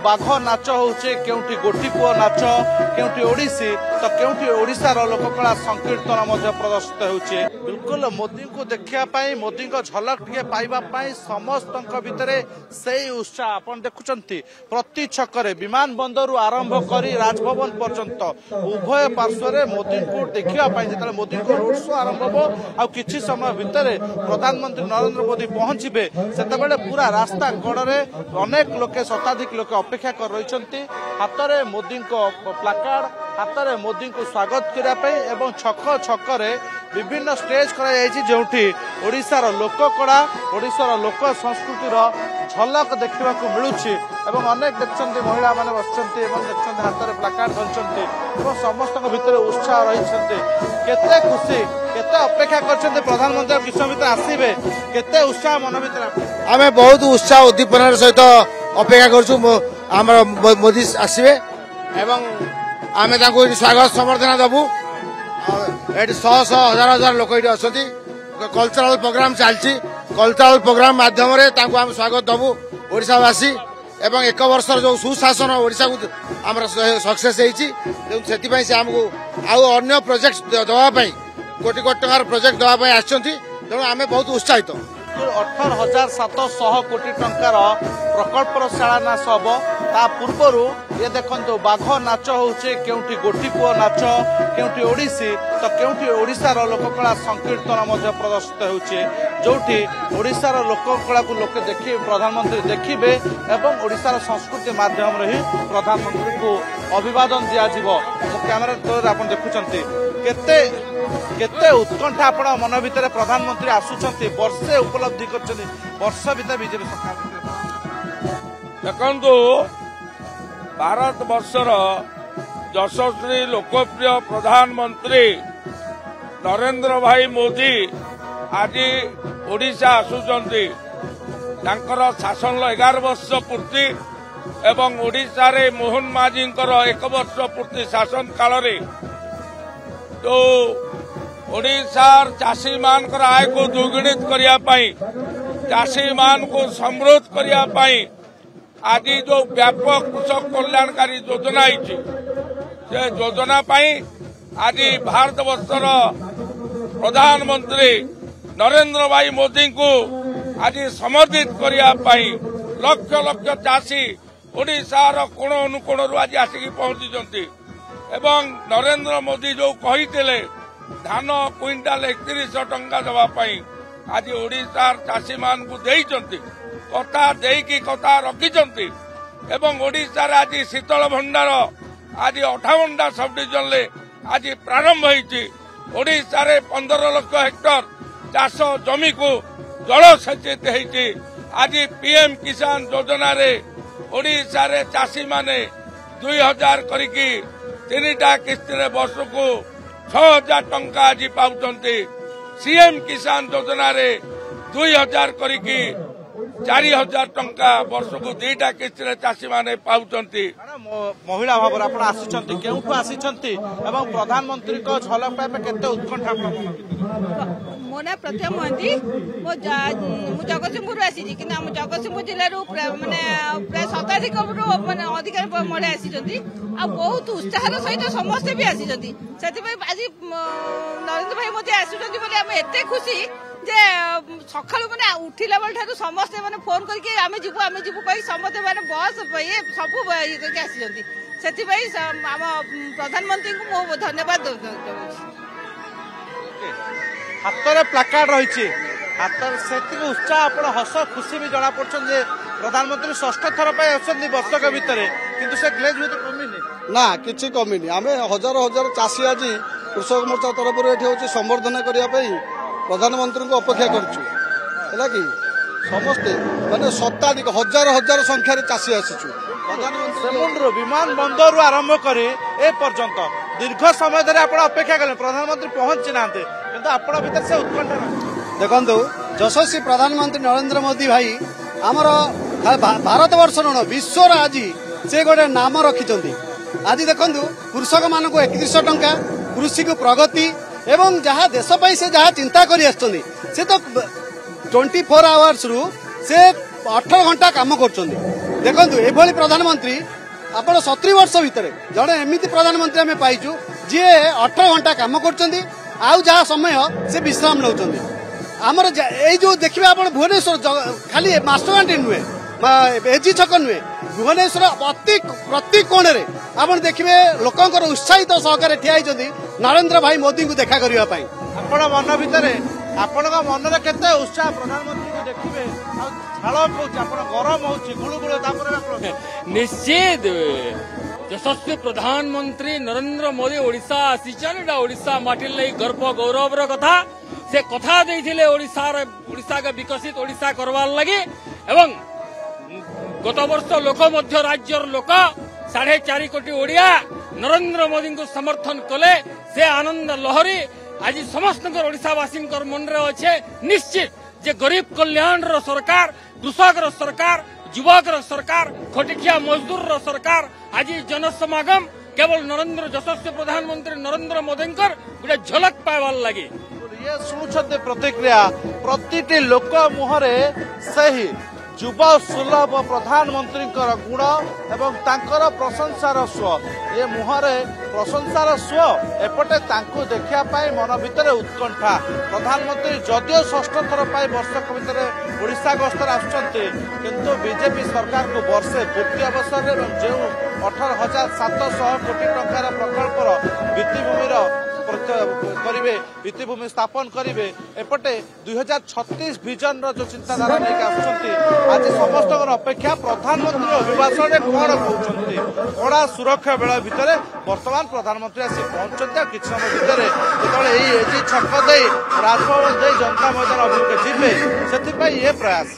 बाघ नाच होचे केउठी गोटी पुओ नाच केउठी ओडिसी तो केउठी ओडिशार लोककला संकीर्तन मध्य प्रदर्शित होचे। बिल्कुल मोदी को देखिया पाई मोदी को झलक टिके पाइबा पाई समस्तक भितरे सेही उत्साह आपण देखुचंती। प्रति छकरे विमान बंदर आरंभ करी राजभवन पर्यंत उभय पार्श्व मोदी को देखिया पाई जेतले मोदी को रोड शो आरंभ हो आ किछि समय भितरे प्रधानमंत्री नरेंद्र मोदी पहुंचबे सेतबेले पूरा रास्ता कड़े अनेक लोके शताधिक लोक अपेक्षा कर रही। हाथ में मोदी को प्लाकार्ड हाथ में मोदी को स्वागत करने एवं छक छकरे विभिन्न स्टेज करोटी ओडिशार लोककला ओडिशार लोक संस्कृतिर झलक देखा मिलूँ। अनेक देखते महिला मैंने बस देखते हाथ में प्लाकार्ड धरती समस्त भितर उत्साह रही। केते खुशी केते अपेक्षा कर प्रधानमंत्री किस भितर आसवे केते उत्साह मन भर आम बहुत उत्साह उद्दीपनार सहित अपेक्षा कर मोदी आसवे एवं आम स्वागत संबर्धना देवु। ये शह शह हजार हजार लोक ये अच्छा कल्चरल प्रोग्राम चलती कल्चरल प्रोग्राम माध्यम आम स्वागत देवु ओडिशावासी एवं एक वर्ष जो सुशासन ओडिशा को आम सक्सेस होती से आमको आउ अन्य प्रोजेक्ट देवाई कोटी कोटी टंकार प्रोजेक्ट देवाई आसो आम बहुत उत्साहित। 18,700 कोटी टंकार प्रकल्पर शिलान्यास हम ता पूर्वर ये देखो बाघ नाच होचे केउठी गोटी पुओ नाच केउठी ओडिसी तो केउठी ओडिशार लोककला संकीर्तन मध्य प्रदर्शित होचे जोठी ओडिशार लोककला को लोके देखि प्रधानमंत्री देखिबे एवं ओडिशार संस्कृति माध्यम रे ही प्रधानमंत्री को अभिवादन दिया जिवो। कैमरा द्वारा आपण देखुचंती केते केते उत्कंठा आपण मन भितर प्रधानमंत्री आसुचंती वर्षे उपलब्धि करचंती वर्ष भितर बीजेपी सरकार देखंतु भारत वर्षर यशस्वी लोकप्रिय प्रधानमंत्री नरेंद्र भाई मोदी आज ओडिशा आसुचंती तांकर शासन 11 वर्ष पूर्ति एवं ओडिशा रे मोहन माझी 1 वर्ष पूर्ति शासन काल रे तो ओडिशार चाषी मान आय को द्विगुणित करने चाषी मान को समृद्ध करने आज जो व्यापक कृषक कल्याणकारी योजना से योजना आज भारत वर्षर प्रधानमंत्री नरेंद्र भाई मोदी को आज समर्थित करने लक्ष लक्ष चाषी ओडिशार कोण अनुकोण आज आसिक पहुंची एवं नरेंद्र मोदी जो कही धान क्विंटाल 3100 टंका देवाई आज ओडिशार चाषी मान को देइचंती कथा देकी कथा रखिचंती एवं ओडिशार आज शीतल भंडार आज 58टा सब डिविजन ले आज प्रारंभ होईची। ओडिशार 15 लाख हेक्टर चाष जमी को जलसेचित होईची। आज पीएम किसान योजना रे ओडिशार चाषी माने 2000 करिकी 3टा किस्ती रे वर्ष को 6000 टंका आज पाउचंती। सीएम किसान योजना रे 2000 करिकी 4000 टंका वर्ष को 2टा किस्ती चाषी माने पाउचंती। महिला भाव आप आसिचंती केउठु आसिचंती एवं प्रधानमंत्री को झलक पाइबे केते उत्कंठा मो ना प्रतिभा महांती मु जगतसिंहपुर आसी कि जगतसिंहपुर जिले माने प्राय 27 माने अधिकारी मरे आसी आ बहुत उत्साह सहित समस्ते भी आसी से आज नरेंद्र भाई मोदी आसुचंती बोले आम एते खुशी जे सकाळू माने उठिला बेल ठारू समस्ते माने फोन करके आमे जीवु कहि समस्ते माने बस ये सब ये करके आसी से आम प्रधानमंत्री को मो धन्यवाद देउछि। हाथ में प्लाकार्ड रही हाथ से उत्साह आप हस खुशी भी जना पड़छन जे प्रधानमंत्री षष्ठ थर पर वर्षक भितर किंतु से ग्लेज भी कमी ना किसी कमी आम हजार हजार चाषी आज कृषक मोर्चा तरफ ये संबर्धना करने प्रधानमंत्री को अपेक्षा करुँ कि समस्ते माने शताधिक हजार हजार संख्यार चाषी आसीचु प्रधानमंत्री विमान बंदर आरंभ कर ए पर्यंत दीर्घ समय धरे आप अपेक्षा कले प्रधानमंत्री पहुंची ना किंतु आपण भीतर से उत्कंठा देखु यशस्वी प्रधानमंत्री नरेंद्र मोदी भाई आमर भारत वर्ष नुण विश्वर आज से गोटे नाम रखिंट आज देखु कृषक मान को 3100 टंका कृषि को प्रगति एवं जहाँ देश से जहाँ चिंता कर तो 24 आवर्स रु से 18 घंटा काम कर ଦେଖନ୍ତୁ ଏଭଳି ପ୍ରଧାନମନ୍ତ୍ରୀ ଆପଣ 70 ବର୍ଷ ଭିତରେ ଜଣେ ଏମିତି ପ୍ରଧାନମନ୍ତ୍ରୀ ଆମେ ପାଇଛୁ ଯିଏ 18 ଘଣ୍ଟା କାମ କରୁଛନ୍ତି ଆଉ ଯାହା ସମୟ ସେ ବିଶ୍ରାମ ନେଉଛନ୍ତି। ଆମର ଏଇ ଯୋଉ ଦେଖିବେ ଆପଣ ଭୁବନେଶ୍ୱର ଖାଲି ମାଷ୍ଟରଘାଟି ନୁହେଁ ଏଜି ଛକ ନୁହେଁ ଭୁବନେଶ୍ୱର ପ୍ରତି କୋଣରେ ଆପଣ ଦେଖିବେ ଲୋକଙ୍କର ଉତ୍ସାହିତ ସହକାରେ ଠିଆ ହେଇଛନ୍ତି ନରେନ୍ଦ୍ର ଭାଇ ମୋଦିଙ୍କୁ ଦେଖା କରିବା ପାଇଁ। ଆପଣ ମନ ଭିତରେ ଆପଣଙ୍କ ମନରେ କେତେ ଉତ୍ସାହ ପ୍ରଧାନମନ୍ତ୍ରୀଙ୍କୁ ଦେଖିବେ ଆଉ ଝାଳ କହୁଛି ଆପଣ ଗରମ ହଉଛି ଗୁଳୁଗୁଳୁ ତାପରେ निश्चित यशस्वी प्रधानमंत्री नरेंद्र मोदी ओडिशा आसीचन एटा ओडिशा माटी लई गर्व गौरव कथा से कथा देइथिले ओडिशा के विकसित ओडिशा करवार लगी एवं गत वर्ष लोक मध्य राज्यर लोक 4.5 कोटी ओडिया नरेंद्र मोदी को समर्थन कले से आनंद लहरी आज समस्त ओडिशावासी मन रे अच्छे निश्चित जे गरीब कल्याण सरकार कृषक सरकार युवक सरकार खटिखिया मजदूर सरकार आज जनसमागम केवल नरेंद्र यशस्वी प्रधानमंत्री नरेंद्र मोदी गोटे झलक पाइबार लगी ये शुणुते प्रतिक्रिया प्रति लोक मुहरे सही युव सुलभ प्रधानमंत्री गुण एवं तांकर प्रशंसार स्व ये मुहरे प्रशंसार स्व एपटे देखा मन भितर उत्कंठा प्रधानमंत्री जदिओ षष्ठ थर वर्षक भितर ओडिशा गस्तर आसुचंती बीजेपी सरकार को वर्षे पूर्ति अवसर में जो 18,700 कोटी टंकार प्रकल्पर भित्तिभूमिर करेंगे भित्तिभूमि स्थापन करेंगे एपटे 2036 विजन जो चिंताधारा नहीं आसुचंती आज समस्त अपेक्षा प्रधानमंत्री अभिभाषण कौन कहते कड़ा सुरक्षा बेला भितर वर्तमान प्रधानमंत्री आसी पहुंचते किसी समय भितर जो छक दे राजभवन दे जनता मैदान अभिमुखे जी से प्रयास।